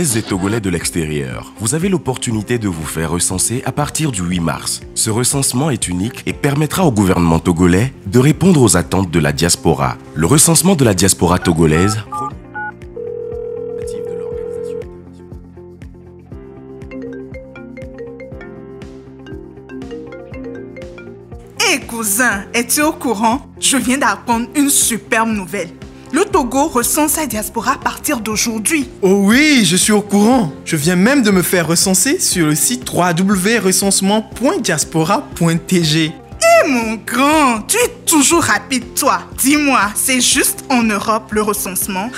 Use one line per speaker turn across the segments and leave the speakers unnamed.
Togolaises et Togolais de l'extérieur, vous avez l'opportunité de vous faire recenser à partir du 8 mars. Ce recensement est unique et permettra au gouvernement togolais de répondre aux attentes de la diaspora. Le recensement de la diaspora togolaise
Hé cousin, es-tu au courant? Je viens d'apprendre une superbe nouvelle. Le Togo recense sa diaspora à partir d'aujourd'hui.
Oh oui, je suis au courant. Je viens même de me faire recenser sur le site www.recensement.diaspora.tg.
Hé mon grand, tu es toujours rapide toi. Dis-moi, c'est juste en Europe le recensement?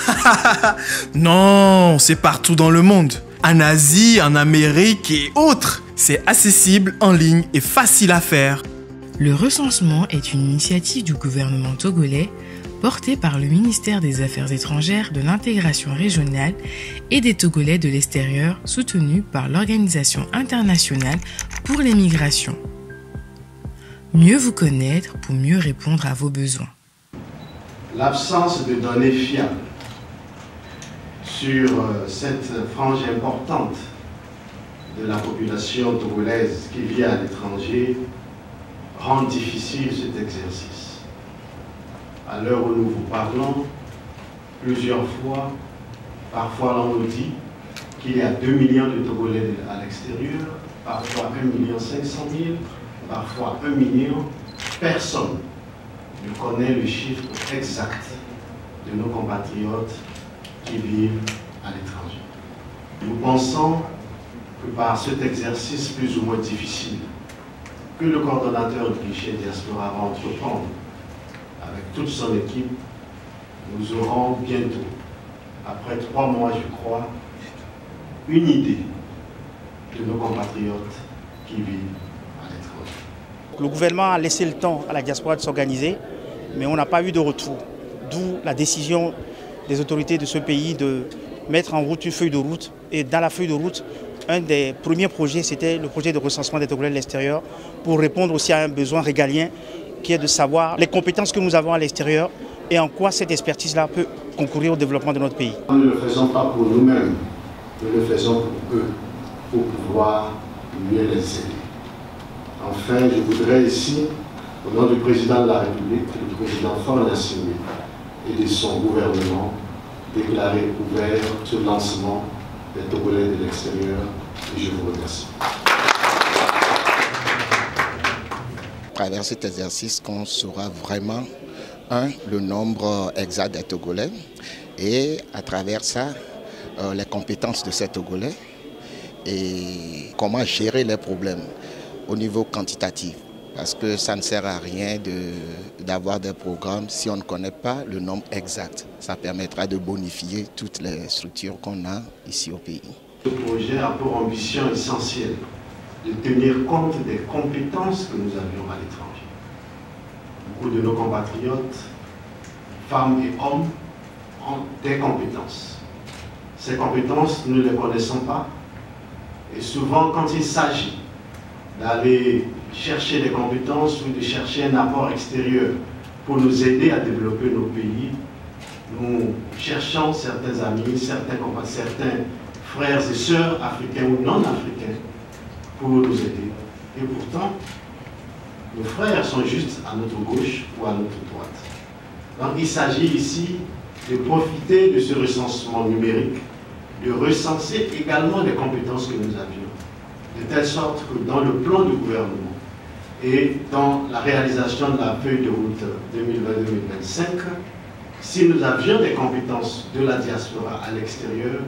Non, c'est partout dans le monde. En Asie, en Amérique et autres. C'est accessible, en ligne et facile à faire.
Le recensement est une initiative du gouvernement togolais portée par le ministère des Affaires étrangères, de l'intégration régionale et des Togolais de l'extérieur, soutenue par l'Organisation internationale pour les migrations. Mieux vous connaître pour mieux répondre à vos besoins.
L'absence de données fiables sur cette frange importante de la population togolaise qui vit à l'étranger rend difficile cet exercice. À l'heure où nous vous parlons, plusieurs fois, parfois l'on nous dit qu'il y a 2 millions de Togolais à l'extérieur, parfois 1,5 million, parfois 1 million. Personne ne connaît le chiffre exact de nos compatriotes qui vivent à l'étranger. Nous pensons que par cet exercice plus ou moins difficile, que le coordonnateur du guichet diaspora va entreprendre avec toute son équipe, nous aurons bientôt, après 3 mois je crois, une idée de nos compatriotes qui vivent à l'étranger.
Le gouvernement a laissé le temps à la diaspora de s'organiser, mais on n'a pas eu de retour. D'où la décision des autorités de ce pays de mettre en route une feuille de route. Et dans la feuille de route, un des premiers projets, c'était le projet de recensement des Togolais de l'extérieur pour répondre aussi à un besoin régalien qui est de savoir les compétences que nous avons à l'extérieur et en quoi cette expertise-là peut concourir au développement de notre pays.
Nous ne le faisons pas pour nous-mêmes, nous le faisons pour eux, pour pouvoir mieux les aider. Enfin, je voudrais ici, au nom du président de la République, du président Faure Gnassingbé et de son gouvernement, déclarer ouvert ce lancement des Togolais de l'extérieur et je vous remercie.
À travers cet exercice qu'on saura vraiment, le nombre exact des Togolais et à travers ça, les compétences de ces Togolais et comment gérer les problèmes au niveau quantitatif. Parce que ça ne sert à rien d'avoir des programmes si on ne connaît pas le nombre exact. Ça permettra de bonifier toutes les structures qu'on a ici au pays.
Ce projet a pour ambition essentielle de tenir compte des compétences que nous avions à l'étranger. Beaucoup de nos compatriotes, femmes et hommes, ont des compétences. Ces compétences, nous ne les connaissons pas. Et souvent, quand il s'agit d'aller chercher des compétences ou de chercher un apport extérieur pour nous aider à développer nos pays, nous cherchons certains amis, certains frères et sœurs africains ou non africains pour nous aider. Et pourtant, nos frères sont juste à notre gauche ou à notre droite. Donc il s'agit ici de profiter de ce recensement numérique, de recenser également les compétences que nous avions, de telle sorte que dans le plan du gouvernement et dans la réalisation de la feuille de route 2020-2025, si nous avions des compétences de la diaspora à l'extérieur,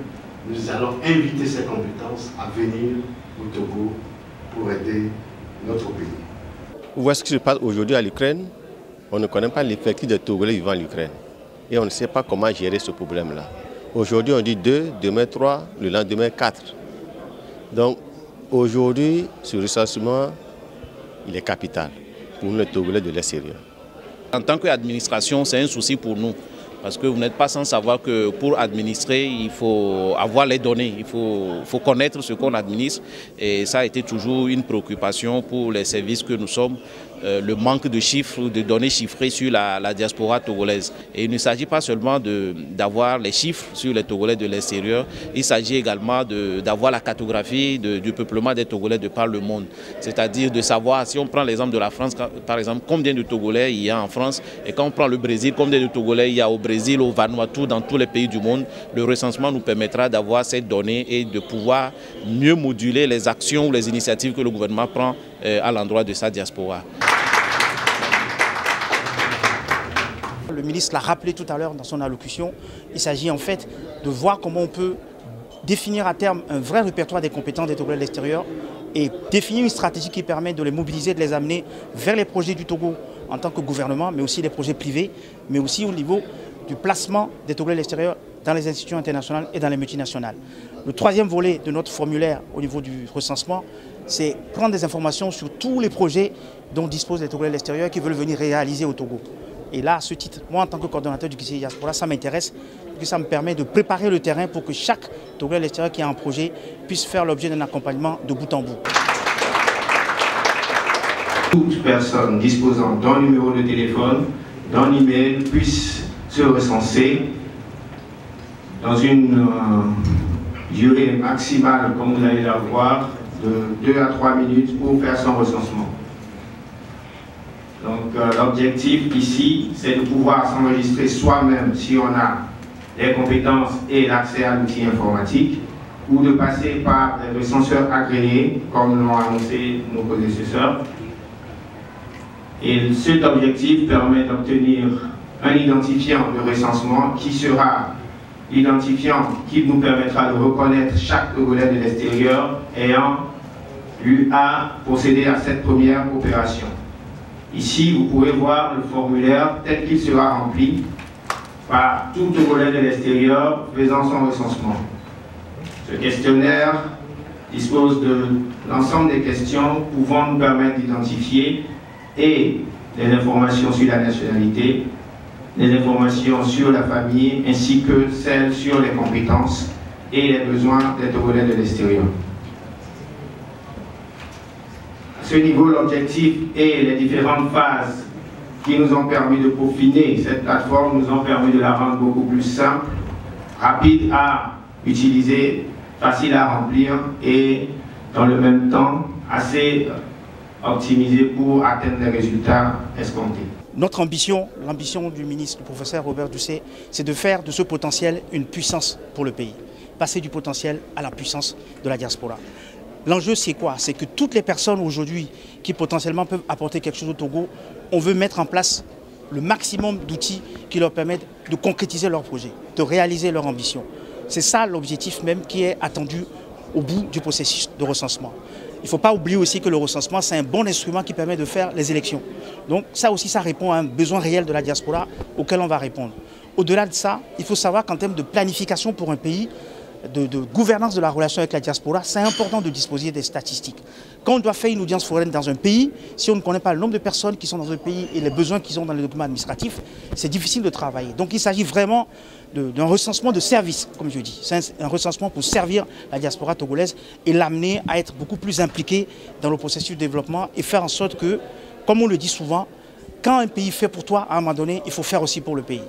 nous allons inviter ces compétences à venir au Togo pour aider notre pays.
Vous voyez ce qui se passe aujourd'hui à l'Ukraine. On ne connaît pas l'effectif des Togolais vivant en Ukraine. Et on ne sait pas comment gérer ce problème-là. Aujourd'hui, on dit 2, demain 3, le lendemain 4. Donc, aujourd'hui, ce recensement, il est capital pour nous les Togolais de l'extérieur.
En tant qu'administration, c'est un souci pour nous. Parce que vous n'êtes pas sans savoir que pour administrer, il faut avoir les données, il faut connaître ce qu'on administre. Et ça a été toujours une préoccupation pour les services que nous sommes, le manque de chiffres, de données chiffrées sur la diaspora togolaise. Et il ne s'agit pas seulement d'avoir les chiffres sur les Togolais de l'extérieur, il s'agit également d'avoir la cartographie du peuplement des Togolais de par le monde. C'est-à-dire de savoir, si on prend l'exemple de la France, par exemple, combien de Togolais il y a en France, et quand on prend le Brésil, combien de Togolais il y a au Brésil, au Vanuatu, dans tous les pays du monde. Le recensement nous permettra d'avoir ces données et de pouvoir mieux moduler les actions ou les initiatives que le gouvernement prend à l'endroit de sa diaspora.
Le ministre l'a rappelé tout à l'heure dans son allocution, il s'agit en fait de voir comment on peut définir à terme un vrai répertoire des compétences des Togolais de l'extérieur et définir une stratégie qui permet de les mobiliser, de les amener vers les projets du Togo en tant que gouvernement, mais aussi les projets privés, mais aussi au niveau du placement des Togolais de l'extérieur dans les institutions internationales et dans les multinationales. Le troisième volet de notre formulaire au niveau du recensement, c'est prendre des informations sur tous les projets dont disposent les Togolais de l'extérieur qui veulent venir réaliser au Togo. Et là, à ce titre, moi en tant que coordonnateur du QCI Diaspora, ça m'intéresse, parce que ça me permet de préparer le terrain pour que chaque Togolais de l'extérieur qui a un projet puisse faire l'objet d'un accompagnement de bout en bout.
Toute personne disposant d'un numéro de téléphone, d'un email, puisse se recenser dans une durée maximale, comme vous allez la voir, de 2 à 3 minutes pour faire son recensement. Donc l'objectif ici, c'est de pouvoir s'enregistrer soi-même si on a les compétences et l'accès à l'outil informatique, ou de passer par des recenseurs agréés, comme l'ont annoncé nos prédécesseurs. Et cet objectif permet d'obtenir un identifiant de recensement qui sera l'identifiant qui nous permettra de reconnaître chaque Togolais de l'extérieur ayant eu à procéder à cette première opération. Ici, vous pouvez voir le formulaire tel qu'il sera rempli par tout Togolais de l'extérieur faisant son recensement. Ce questionnaire dispose de l'ensemble des questions pouvant nous permettre d'identifier et des informations sur la nationalité, des informations sur la famille, ainsi que celles sur les compétences et les besoins des Togolais de l'extérieur. À ce niveau, l'objectif et les différentes phases qui nous ont permis de peaufiner cette plateforme nous ont permis de la rendre beaucoup plus simple, rapide à utiliser, facile à remplir et dans le même temps assez optimisée pour atteindre les résultats escomptés.
Notre ambition, l'ambition du ministre, du professeur Robert Dussé, c'est de faire de ce potentiel une puissance pour le pays. Passer du potentiel à la puissance de la diaspora. L'enjeu, c'est quoi? C'est que toutes les personnes aujourd'hui qui potentiellement peuvent apporter quelque chose au Togo, on veut mettre en place le maximum d'outils qui leur permettent de concrétiser leurs projets, de réaliser leur ambition. C'est ça l'objectif même qui est attendu au bout du processus de recensement. Il ne faut pas oublier aussi que le recensement, c'est un bon instrument qui permet de faire les élections. Donc ça aussi, ça répond à un besoin réel de la diaspora auquel on va répondre. Au-delà de ça, il faut savoir qu'en termes de planification pour un pays, de gouvernance de la relation avec la diaspora, c'est important de disposer des statistiques. Quand on doit faire une audience foraine dans un pays, si on ne connaît pas le nombre de personnes qui sont dans un pays et les besoins qu'ils ont dans les documents administratifs, c'est difficile de travailler. Donc il s'agit vraiment d'un recensement de service, comme je dis. C'est un recensement pour servir la diaspora togolaise et l'amener à être beaucoup plus impliquée dans le processus de développement et faire en sorte que, comme on le dit souvent, quand un pays fait pour toi, à un moment donné, il faut faire aussi pour le pays.